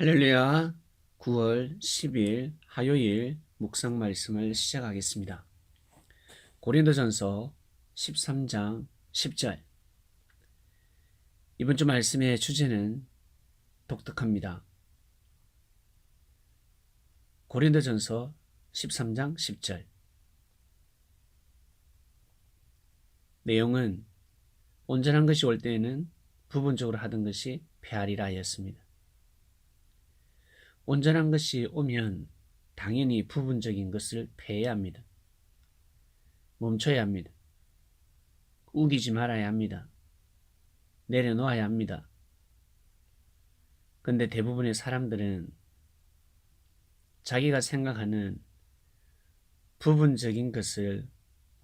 할렐루야. 9월 10일 화요일 묵상 말씀을 시작하겠습니다. 고린도전서 13장 10절. 이번 주 말씀의 주제는 독특합니다. 고린도전서 13장 10절. 내용은 온전한 것이 올 때에는 부분적으로 하던 것이 패하리라 하였습니다. 온전한 것이 오면 당연히 부분적인 것을 패해야 합니다. 멈춰야 합니다. 우기지 말아야 합니다. 내려놓아야 합니다. 근데 대부분의 사람들은 자기가 생각하는 부분적인 것을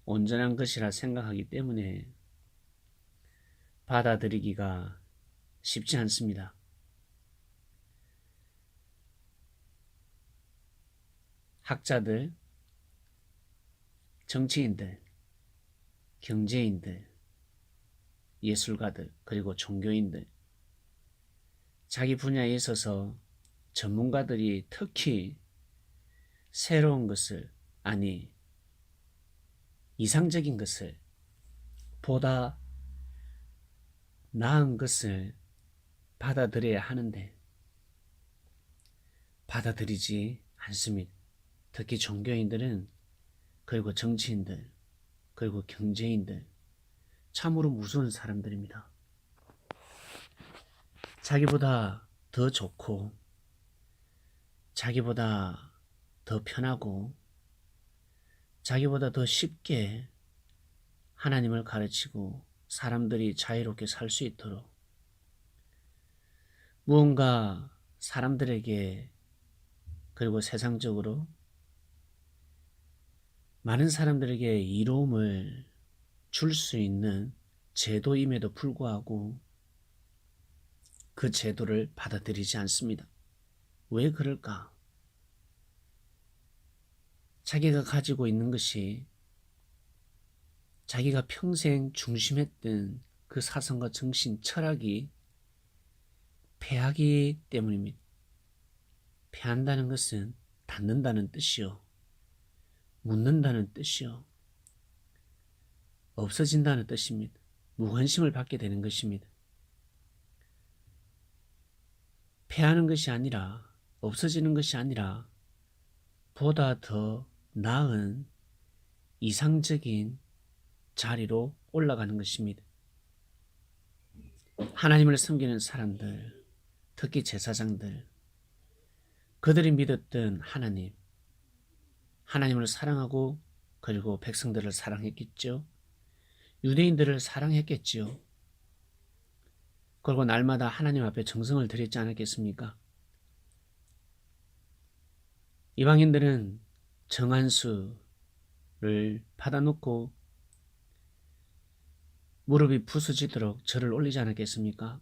온전한 것이라 생각하기 때문에 받아들이기가 쉽지 않습니다. 학자들, 정치인들, 경제인들, 예술가들, 그리고 종교인들, 자기 분야에 있어서 전문가들이 특히 새로운 것을, 아니 이상적인 것을, 보다 나은 것을 받아들여야 하는데 받아들이지 않습니다. 특히 종교인들은, 그리고 정치인들, 그리고 경제인들, 참으로 무서운 사람들입니다. 자기보다 더 좋고 자기보다 더 편하고 자기보다 더 쉽게 하나님을 가르치고 사람들이 자유롭게 살 수 있도록 무언가 사람들에게, 그리고 세상적으로 많은 사람들에게 이로움을 줄 수 있는 제도임에도 불구하고 그 제도를 받아들이지 않습니다. 왜 그럴까? 자기가 가지고 있는 것이 자기가 평생 중심했던 그 사상과 정신, 철학이 패하기 때문입니다. 패한다는 것은 닫는다는 뜻이요, 묻는다는 뜻이요, 없어진다는 뜻입니다. 무관심을 받게 되는 것입니다. 패하는 것이 아니라, 없어지는 것이 아니라 보다 더 나은 이상적인 자리로 올라가는 것입니다. 하나님을 섬기는 사람들, 특히 제사장들, 그들이 믿었던 하나님을 사랑하고 그리고 백성들을 사랑했겠죠. 유대인들을 사랑했겠지요. 그리고 날마다 하나님 앞에 정성을 드렸지 않았겠습니까? 이방인들은 정한수를 받아놓고 무릎이 부서지도록 절을 올리지 않았겠습니까?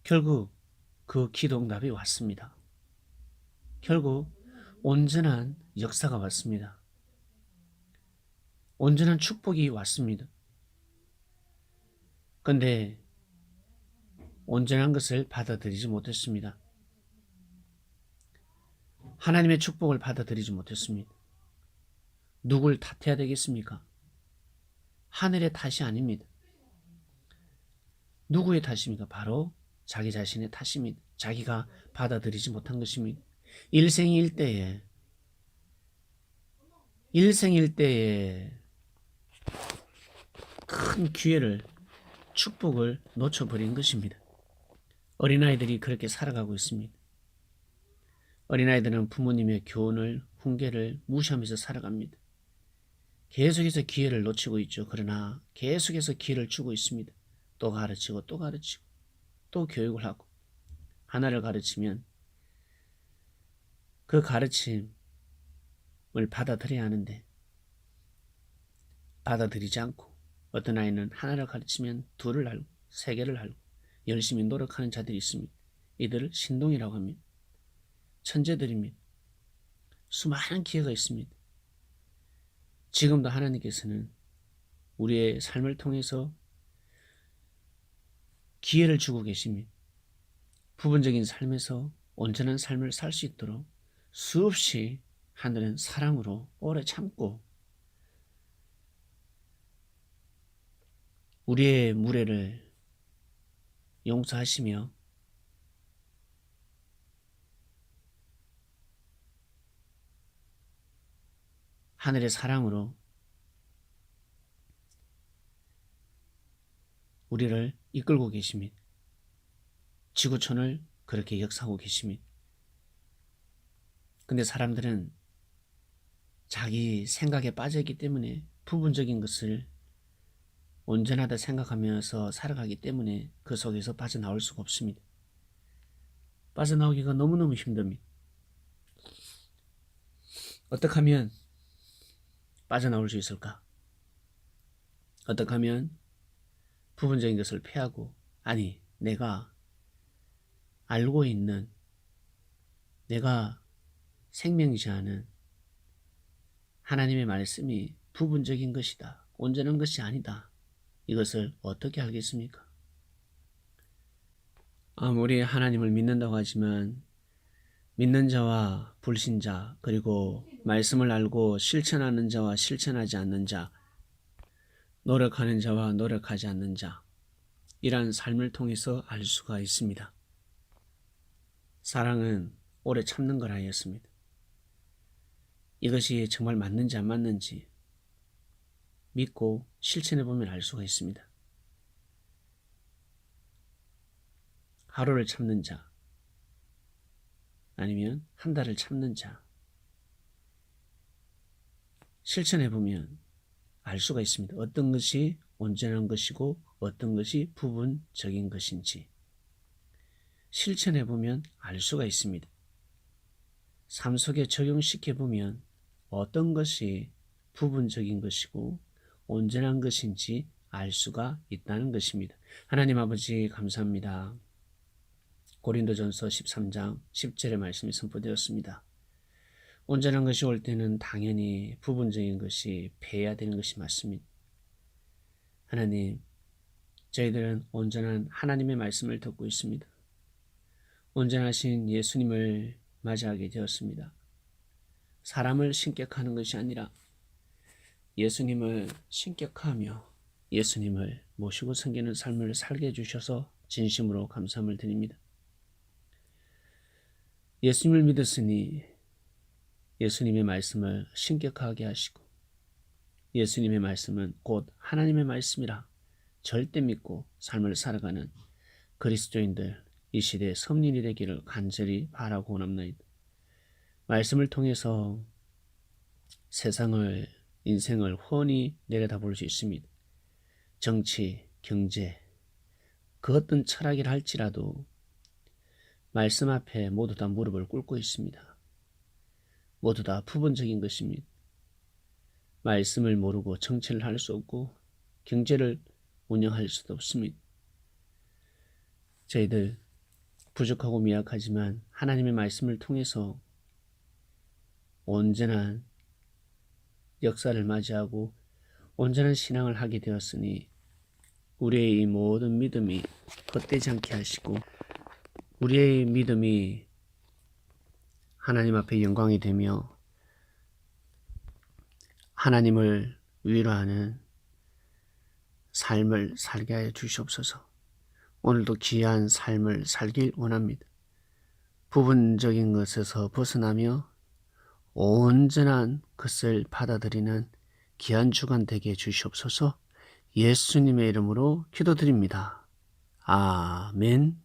결국 그 기도응답이 왔습니다. 결국 온전한 역사가 왔습니다. 온전한 축복이 왔습니다. 그런데 온전한 것을 받아들이지 못했습니다. 하나님의 축복을 받아들이지 못했습니다. 누굴 탓해야 되겠습니까? 하늘의 탓이 아닙니다. 누구의 탓입니까? 바로 자기 자신의 탓입니다. 자기가 받아들이지 못한 것입니다. 일생일대에 큰 기회를, 축복을 놓쳐버린 것입니다. 어린아이들이 그렇게 살아가고 있습니다. 어린아이들은 부모님의 교훈을, 훈계를 무시하면서 살아갑니다. 계속해서 기회를 놓치고 있죠. 그러나 계속해서 기회를 주고 있습니다. 또 가르치고 또 가르치고 또 교육을 하고, 하나를 가르치면 그 가르침을 받아들여야 하는데 받아들이지 않고, 어떤 아이는 하나를 가르치면 둘을 알고 세 개를 알고 열심히 노력하는 자들이 있습니다. 이들을 신동이라고 합니다. 천재들입니다. 수많은 기회가 있습니다. 지금도 하나님께서는 우리의 삶을 통해서 기회를 주고 계십니다. 부분적인 삶에서 온전한 삶을 살 수 있도록 수없이 하늘은 사랑으로 오래 참고 우리의 무례를 용서하시며 하늘의 사랑으로 우리를 이끌고 계십니다. 지구촌을 그렇게 역사하고 계십니다. 근데 사람들은 자기 생각에 빠져있기 때문에 부분적인 것을 온전하다 생각하면서 살아가기 때문에 그 속에서 빠져나올 수가 없습니다. 빠져나오기가 너무너무 힘듭니다. 어떻게 하면 빠져나올 수 있을까? 어떻게 하면 부분적인 것을 피하고, 아니, 내가 알고 있는, 내가 생명이자는 하나님의 말씀이 부분적인 것이다, 온전한 것이 아니다. 이것을 어떻게 알겠습니까? 아무리 하나님을 믿는다고 하지만 믿는 자와 불신자, 그리고 말씀을 알고 실천하는 자와 실천하지 않는 자, 노력하는 자와 노력하지 않는 자, 이러한 삶을 통해서 알 수가 있습니다. 사랑은 오래 참는 걸 하였습니다. 이것이 정말 맞는지 안 맞는지 믿고 실천해보면 알 수가 있습니다. 하루를 참는 자, 아니면 한 달을 참는 자, 실천해보면 알 수가 있습니다. 어떤 것이 온전한 것이고 어떤 것이 부분적인 것인지 실천해보면 알 수가 있습니다. 삶 속에 적용시켜보면 어떤 것이 부분적인 것이고 온전한 것인지 알 수가 있다는 것입니다. 하나님 아버지 감사합니다. 고린도전서 13장 10절의 말씀이 선포되었습니다. 온전한 것이 올 때는 당연히 부분적인 것이 패해야 되는 것이 맞습니다. 하나님, 저희들은 온전한 하나님의 말씀을 듣고 있습니다. 온전하신 예수님을 맞이하게 되었습니다. 사람을 신격하는 것이 아니라 예수님을 신격하며 예수님을 모시고 섬기는 삶을 살게 해주셔서 진심으로 감사함을 드립니다. 예수님을 믿었으니 예수님의 말씀을 신격하게 하시고 예수님의 말씀은 곧 하나님의 말씀이라 절대 믿고 삶을 살아가는 그리스도인들 이 시대의 섭린이 되기를 간절히 바라고 원합니다. 말씀을 통해서 세상을, 인생을 훤히 내려다볼 수 있습니다. 정치, 경제, 그 어떤 철학이라 할지라도 말씀 앞에 모두 다 무릎을 꿇고 있습니다. 모두 다 부분적인 것입니다. 말씀을 모르고 정치를 할 수 없고 경제를 운영할 수도 없습니다. 저희들 부족하고 미약하지만 하나님의 말씀을 통해서 온전한 역사를 맞이하고 온전한 신앙을 하게 되었으니 우리의 이 모든 믿음이 헛되지 않게 하시고 우리의 믿음이 하나님 앞에 영광이 되며 하나님을 위로하는 삶을 살게 하여 주시옵소서. 오늘도 귀한 삶을 살길 원합니다. 부분적인 것에서 벗어나며 온전한 것을 받아들이는 귀한 주간 되게 해주시옵소서. 예수님의 이름으로 기도드립니다. 아멘.